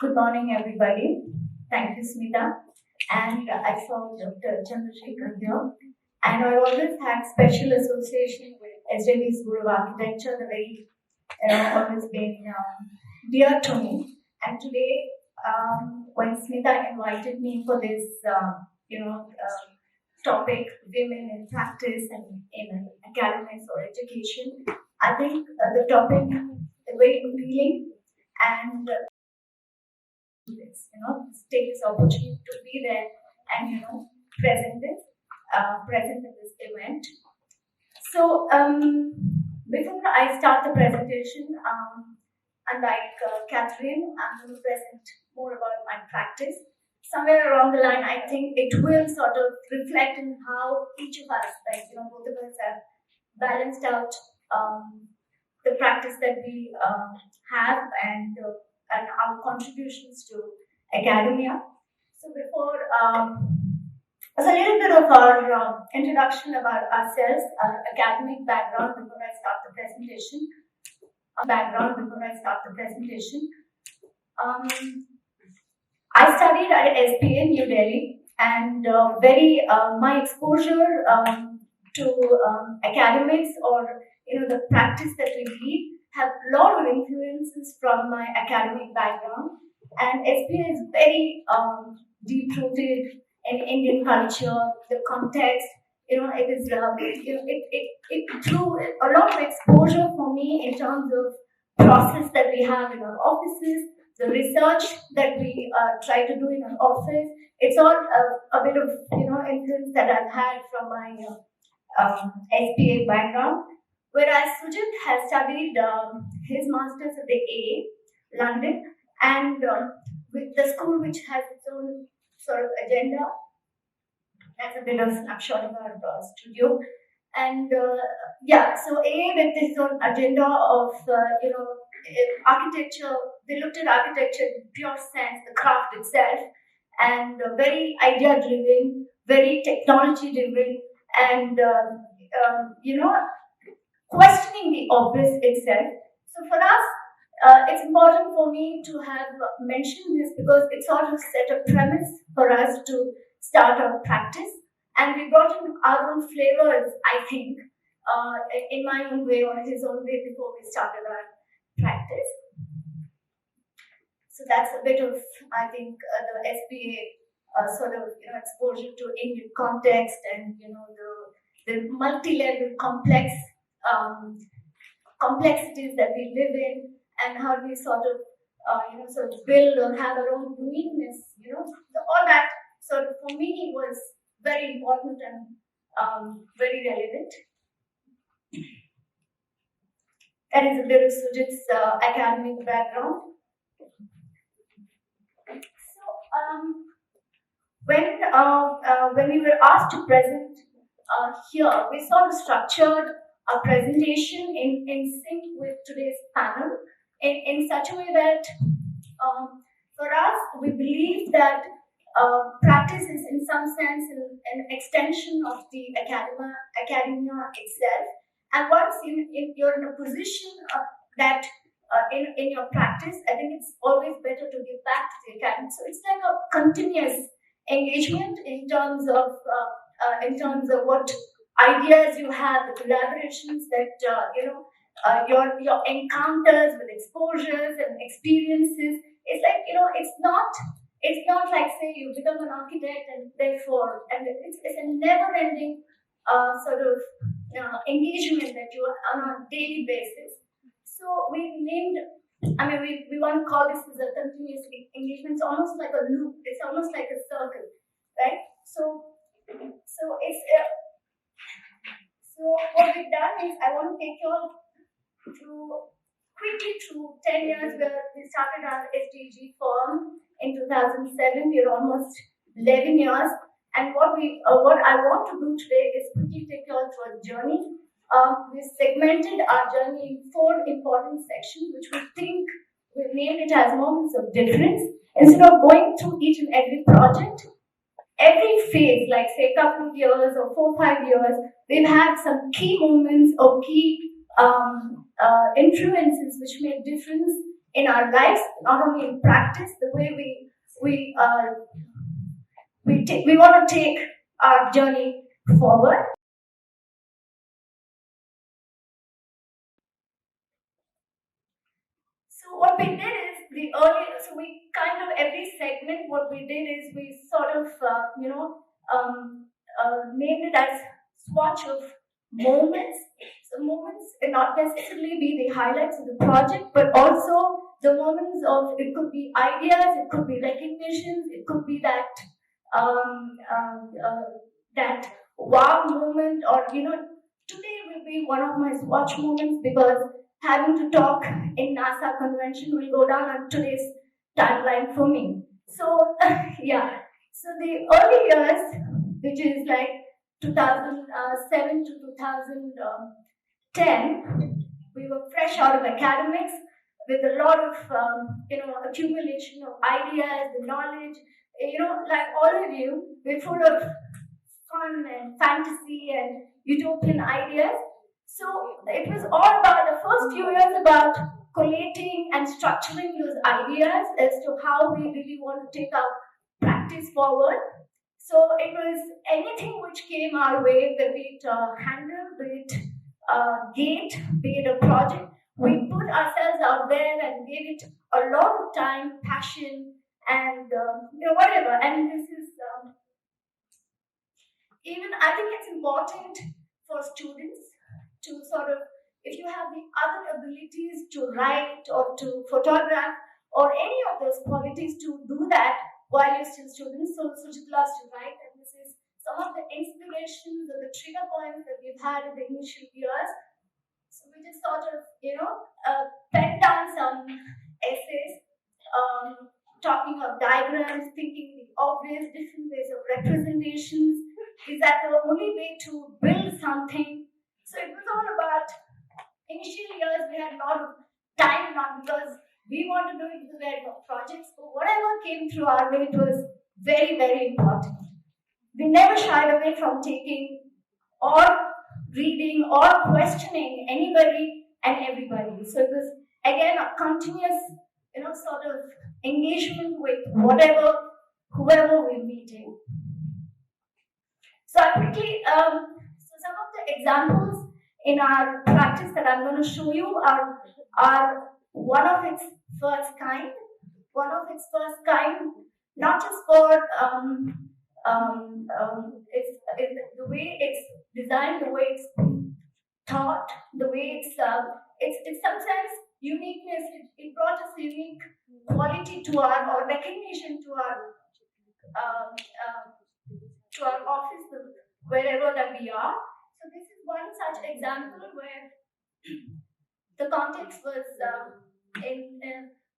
Good morning, everybody. Thank you, Smita. And I saw Dr. Chandrasekhar here. And I always had special association with SJB School of Architecture. The very, always been dear to me. And today, when Smita invited me for this, topic, women in practice and in academics or education, I think the topic is very appealing and this, take this opportunity to be there and present this, present in this event. So before I start the presentation, unlike Catherine, I'm going to present more about my practice. Somewhere along the line, I think it will sort of reflect in how each of us, both of us have balanced out the practice that we have and our contributions to academia. So a little bit of our introduction about ourselves, our academic background before I start the presentation. I studied at SPA New Delhi, and my exposure to academics or the practice that we lead have a lot of influences from my academic background. And SPA is very deep rooted in Indian culture, the context. It is it through a lot of exposure for me in terms of process that we have in our offices, the research that we try to do in our office. It's all a bit of influence that I've had from my SPA background. Whereas Sujith has studied his masters at the A, London, and with the school which has its own sort of agenda. That's a bit of snapshot of our studio. And so A with its own agenda of architecture. They looked at architecture in pure sense, the craft itself, and very idea driven, very technology driven, and questioning the obvious itself. So for us, it's important for me to have mentioned this because it sort of set a premise for us to start our practice. And we brought in our own flavors, I think, in my own way or his own way before we started our practice. So that's a bit of, I think, the SPA sort of exposure to Indian context and the multi-level complexities that we live in, and how do we sort of build or have our own uniqueness. All that sort of for me was very important and very relevant. That is a bit of Sujith's academic background. So when we were asked to present here, we sort of structured a presentation in sync with today's panel in such a way that for us, we believe that practice is in some sense an extension of the academia itself. And once you're in a position that in your practice, I think it's always better to give back to the academy. So it's like a continuous engagement in terms of what ideas you have, the collaborations that your encounters with exposures and experiences. It's like it's not like say you become an architect and therefore it's a never-ending sort of engagement that you are on a daily basis. So we named. We want to call this as a continuous engagement. It's almost like a loop. It's almost like a circle, right? So it's. So what we've done is I want to take you all quickly through 10 years where we started our SDG firm in 2007. We're almost 11 years. And what I want to do today is quickly take you all through a journey. We segmented our journey in 4 important sections, which we think we've named it as moments of difference. Instead of going through each and every project, every phase, like say a couple of years or 4-5 years, we've had some key moments or key influences which made difference in our lives, not only in practice, the way we want to take our journey forward. So what we did is we kind of every segment, what we did is we sort of, named it as swatch of moments. So moments can not necessarily be the highlights of the project, but also the moments of, it could be ideas, it could be recognitions, it could be um, um, uh, that wow moment, or today will be one of my swatch moments because having to talk in NASA convention will go down on today's timeline for me. So yeah, so the early years, which is like 2007 to 2010, we were fresh out of academics with a lot of accumulation of ideas, the knowledge. Like all of you, we're full of fun and fantasy and utopian ideas. So it was all about the first few years about collating and structuring those ideas as to how we really want to take our practice forward. So it was anything which came our way, be it a handle, be it a gate, be it a project. We put ourselves out there and gave it a lot of time, passion, and whatever. And this is even I think it's important for students to sort of, if you have the other abilities to write or to photograph or any of those qualities, to do that while you're still students. So Sujith loves to write, and this is some of the inspirations or the trigger points that we've had in the initial years. So we just sort of, pen down some essays, talking of diagrams, thinking the obvious different ways of representations. Is that the only way to build something? So it was all about, initial years we had a lot of time, not because we want to do it because we had no projects, but whatever came through our way, it was very, very important. We never shied away from taking or reading or questioning anybody and everybody. So it was again a continuous, sort of engagement with whoever we're meeting. So I quickly, so some of the examples in our practice that I'm going to show you are one of its first kind. One of its first kind, not just for it's the way it's designed, the way it's taught, the way it's some sense uniqueness. It brought us a unique quality to our, or recognition to um, office, wherever that we are. So this is one such example where the context was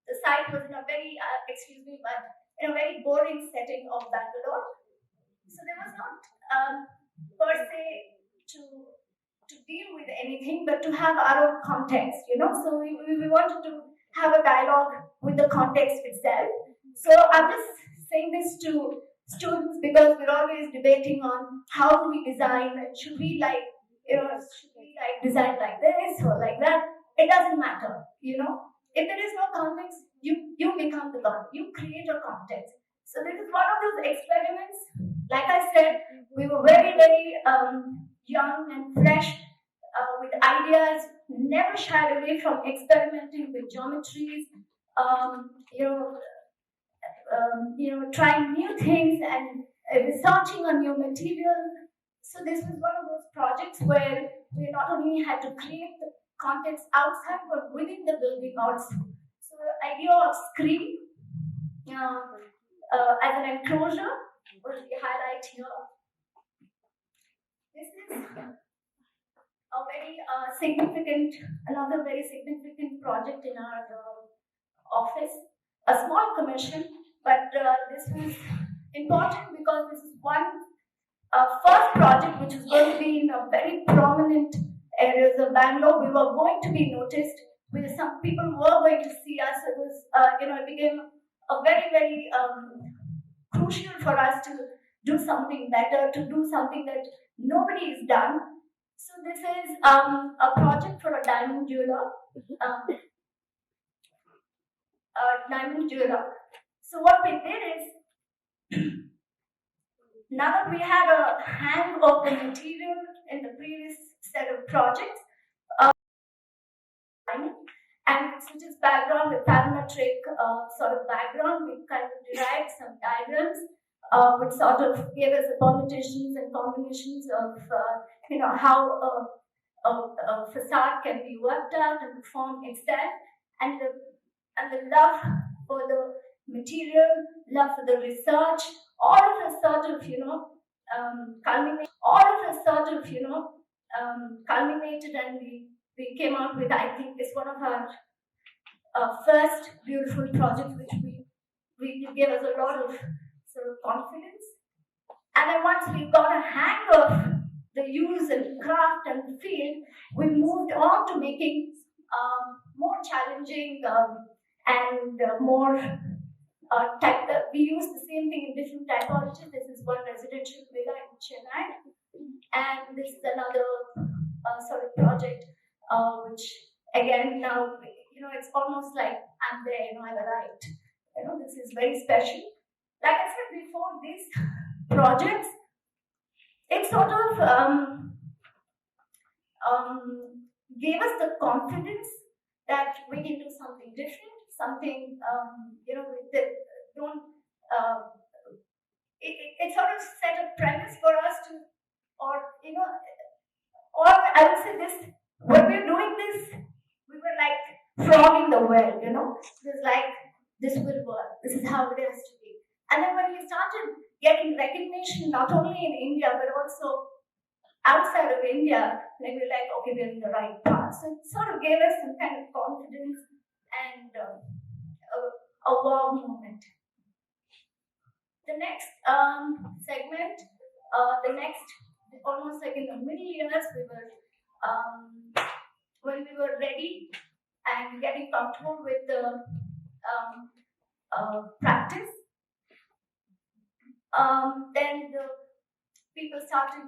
the site was in a very but in a very boring setting of Bangalore. So there was not per se to deal with anything, but to have our own context, So we wanted to have a dialogue with the context itself. So I'm just saying this to students because we're always debating on how do we design, should we design like this or like that. It doesn't matter, If there is no context, you become the context. You create a context. So this is one of those experiments. Like I said, we were very, very young and fresh with ideas, never shied away from experimenting with geometries, um, you know, trying new things and researching on new material. So this was one of those projects where we not only had to create the context outside, but within the building also. So the idea of screen as an enclosure was the highlight here. This is another very significant project in our office, a small commission, but this was important because this is one first project which is going to be in a very prominent areas of Bangalore. We were going to be noticed, with some people were going to see us. It was, it became a very, very crucial for us to do something better, to do something that nobody has done. So this is a project for a diamond jeweler. diamond jeweler. So what we did is, now that we had a hang of the material in the previous set of projects, and Sujith's background with parametric sort of background, we kind of derived some diagrams which sort of gave us the permutations and combinations of how a facade can be worked out and the form itself, and the love for the material, love for the research, all of us sort of culminated, and we came out with, I think it's one of our first beautiful projects, which we gave us a lot of sort of confidence. And then once we got a hang of the use and craft and the field, we moved on to making more challenging and more type. We use the same thing in different typologies. This is one residential villa in Chennai, and this is another sort of project, which again now it's almost like I'm there. I've arrived. This is very special. Like I said before, these projects, it sort of gave us the confidence that we can do something different, something that don't. It sort of set a premise for us to, or I would say this: when we're doing this, we were like frog in the well. It was like, this will work. This is how it has to be. And then when we started getting recognition, not only in India but also outside of India, then we're like, okay, we're in the right path. So it sort of gave us some kind of confidence and a wow moment. The next segment, almost like in the middle years, we were when we were ready and getting comfortable with the practice. Then the people started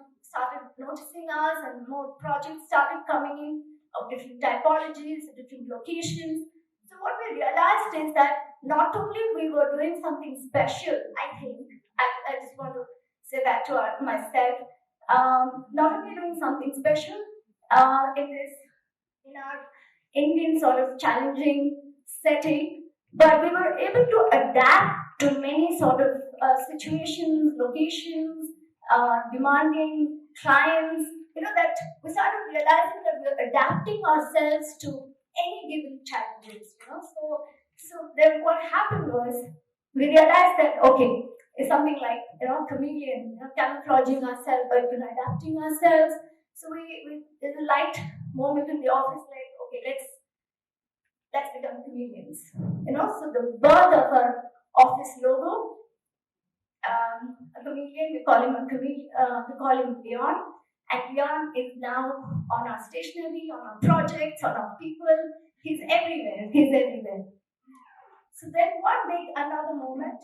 noticing us, and more projects started coming in of different typologies, different locations. So what we realized is that not only we were doing something special, I think, I just want to say that to myself, not only doing something special in our Indian sort of challenging setting, but we were able to adapt to many sort of situations, locations, demanding clients. That we started realizing that we are adapting ourselves to any given challenges. So then what happened was, we realized that okay, it's something like chameleon, camouflaging ourselves, but adapting ourselves. So we there's a light moment in the office, like, okay, let's become chameleons. So the birth of our office logo, a chameleon, we call him Leon, and Leon is now on our stationery, on our projects, on our people. He's everywhere. So then what made another moment?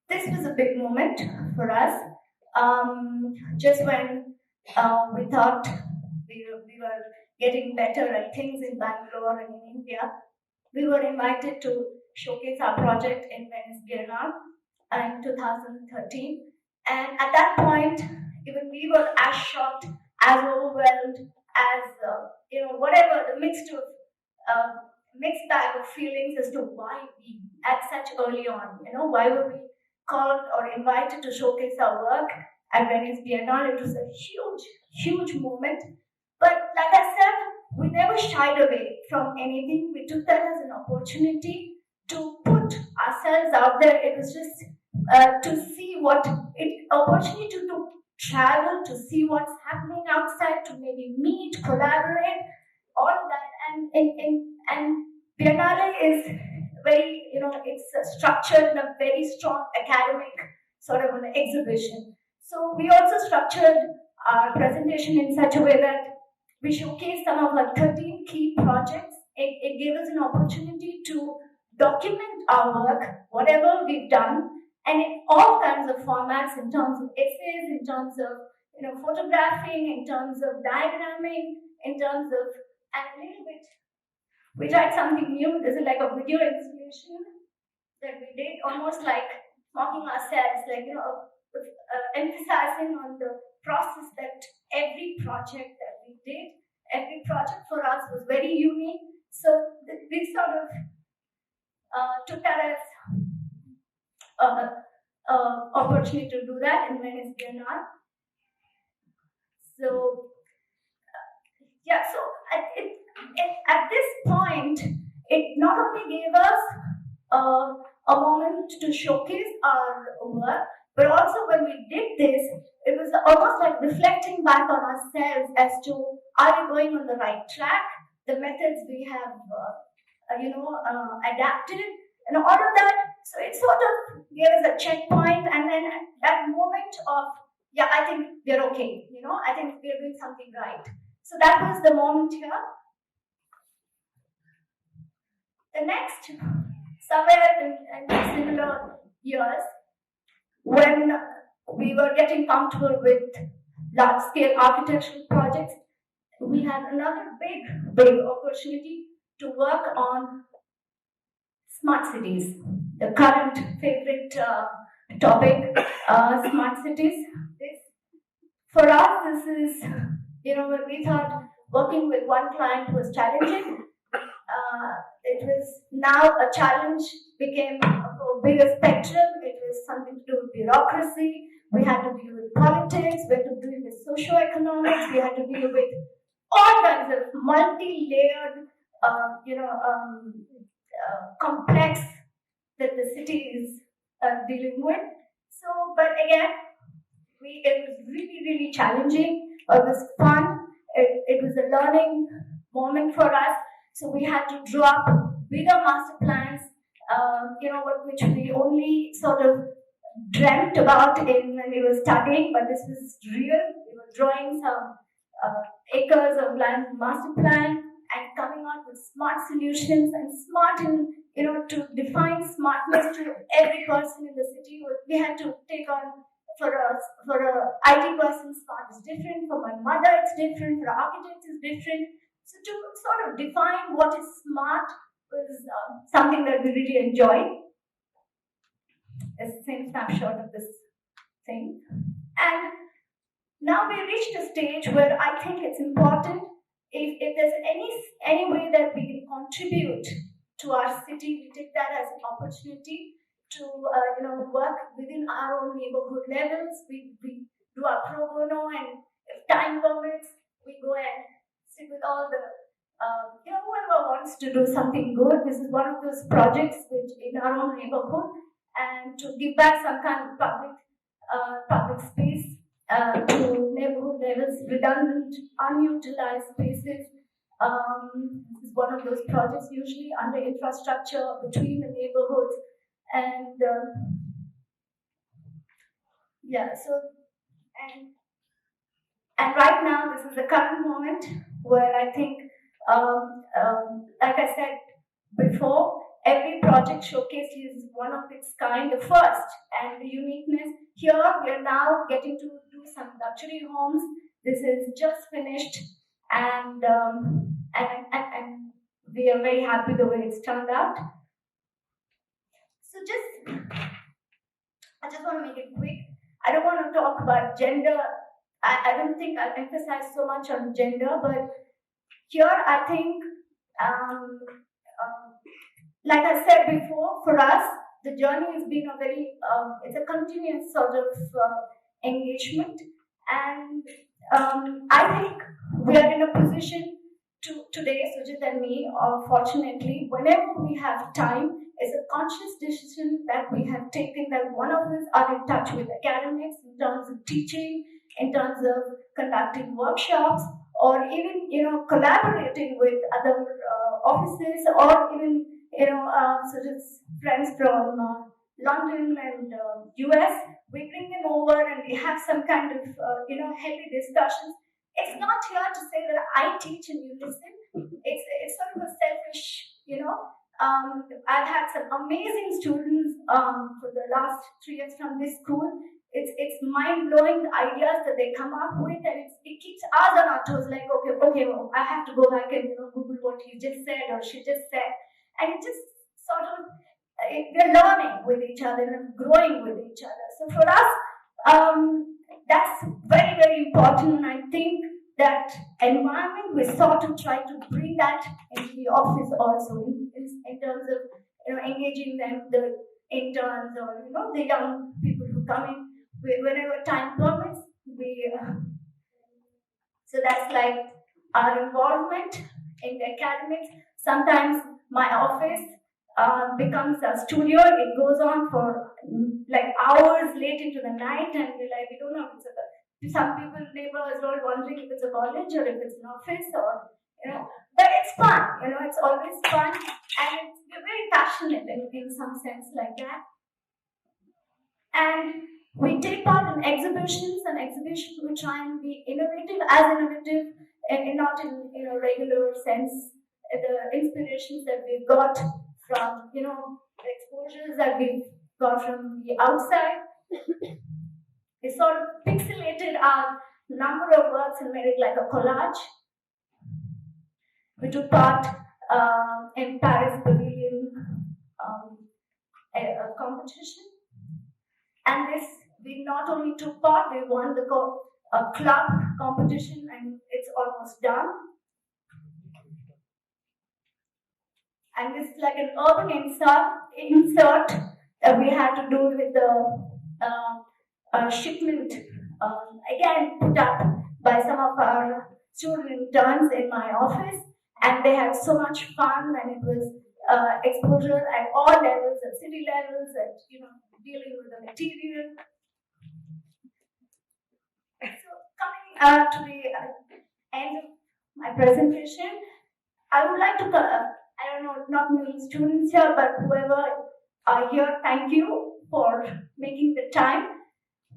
This was a big moment for us. Just when we thought we were getting better at things in Bangalore and in India, we were invited to showcase our project in Venice Biennale in 2013. And at that point, even we were as shocked, as overwhelmed, as whatever the mixed bag of feelings as to why we at such early on. Why were we called or invited to showcase our work at Venice Biennale? It was a huge moment. But like I said, we never shied away from anything. We took that as an opportunity to put ourselves out there. It was just to see opportunity to travel, to see what's happening outside, to maybe meet, collaborate, all of that. And Biennale is very, it's structured in a very strong academic sort of an exhibition. So we also structured our presentation in such a way that we showcased some of our 13 key projects. It gave us an opportunity to document our work, whatever we've done, and in all kinds of formats, in terms of essays, in terms of photographing, in terms of diagramming, in terms of, and a little bit, we tried something new. This is like a video installation that we did, almost like mocking ourselves, like emphasizing on the process that every project that we did, every project for us was very unique. So we sort of took that as opportunity to do that in Venice Biennale. So yeah, so at this point, it not only gave us a moment to showcase our work, but also when we did this, it was almost like reflecting back on ourselves as to, are we going on the right track? The methods we have, adapted, and all of that. So it sort of gave us a checkpoint, and then that moment of, yeah, I think we're okay. I think we're doing something right. So that was the moment here. The next, somewhere in similar years, when we were getting comfortable with large-scale architectural projects, we had another big opportunity to work on smart cities, the current favorite topic, smart cities. For us, this is, when we thought working with one client was challenging, it was now a challenge, became a bigger spectrum. It was something to do with bureaucracy. We had to deal with politics. We had to deal with socioeconomics. We had to deal with all kinds of multi-layered, complex that the city is dealing with. So, but again, it was really challenging. It was fun. It was a learning moment for us. So we had to draw up bigger master plans, which we only sort of dreamt about when we were studying, but this was real. We were drawing some acres of land master plan and coming out with smart solutions and smart to define smartness to every person in the city. We had to take on, for a IT person, smart is different. For my mother, it's different. For architects, it's different. So to sort of define what is smart was something that we really enjoyed. It's the same snapshot of this thing. And now we reached a stage where I think it's important, if there's any way that we can contribute to our city, we take that as an opportunity to work within our own neighborhood levels. We do our pro bono, and if time permits, we go and sit with all the whoever wants to do something good. This is one of those projects which in our own neighborhood, and to give back some kind of public space to neighborhood levels, redundant, unutilized spaces. This is one of those projects usually under infrastructure between the neighborhoods, and and right now this is the current moment where I think, like I said before, every project showcases one of its kind, the first, and the uniqueness. Here we are now getting to do some luxury homes. This is just finished, and we are very happy the way it's turned out. So I just want to make it quick. I don't want to talk about gender. I don't think I'll emphasize so much on gender, but here I think, like I said before, for us, the journey has been a very, it's a continuous sort of engagement. And I think we are in a position today, Sujith and me, fortunately, whenever we have time, it's a conscious decision that we have taken that one of us are in touch with academics in terms of teaching, in terms of conducting workshops, or even collaborating with other offices, or even Sujith's friends from London and US. We bring them over and we have some kind of healthy discussions. It's not here to say that I teach and you listen. It's sort of a selfish I've had some amazing students for the last 3 years from this school. It's mind blowing the ideas that they come up with, and it keeps us on our toes. Like, okay, well, I have to go back and Google what he just said or she just said, and it just sort of we're learning with each other and growing with each other. So for us, that's very very important, and I think that environment we sort of try to bring that into the office also in terms of engaging them, the interns or the young people who come in whenever time permits. We so that's like our involvement in the academics. Sometimes my office becomes a studio. It goes on for like hours late into the night, and we don't know if it's some people, neighbors are all wondering if it's a college or if it's an office or but it's fun. It's always fun, and we're very passionate in some sense like that. And we take part in exhibitions, and exhibitions we try and be innovative, as innovative, and not in a regular sense. The inspirations that we've got from the exposures that we've got from the outside, we sort of pixelated our number of works and made it like a collage. We took part in Paris Pavilion a competition, and this we not only took part, we won the club competition, and it's almost done. And this is like an urban insert that we had to do with the shipment, again put up by some of our student interns in my office, and they had so much fun, and it was exposure at all levels, at city levels, at dealing with the material. So coming to the end of my presentation, I would like to I don't know, not many students here, but whoever are here, thank you for making the time.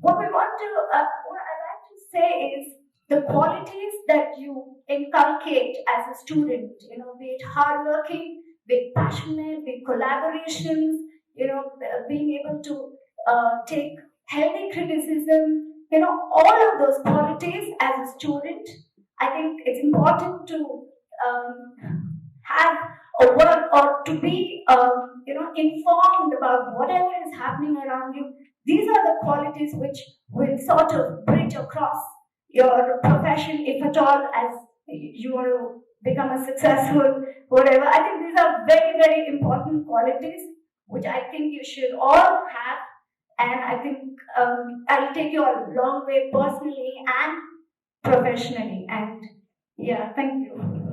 What I like to say is the qualities that you inculcate as a student, be it hardworking, be it passionate, be it collaborations, being able to take healthy criticism, all of those qualities as a student. I think it's important to have a work or to be informed about whatever is happening around you. These are the qualities which will sort of bridge across your profession, if at all, as you want to become a successful whatever. I think these are very very important qualities which I think you should all have, and I think I'll take you a long way personally and professionally. And yeah, thank you.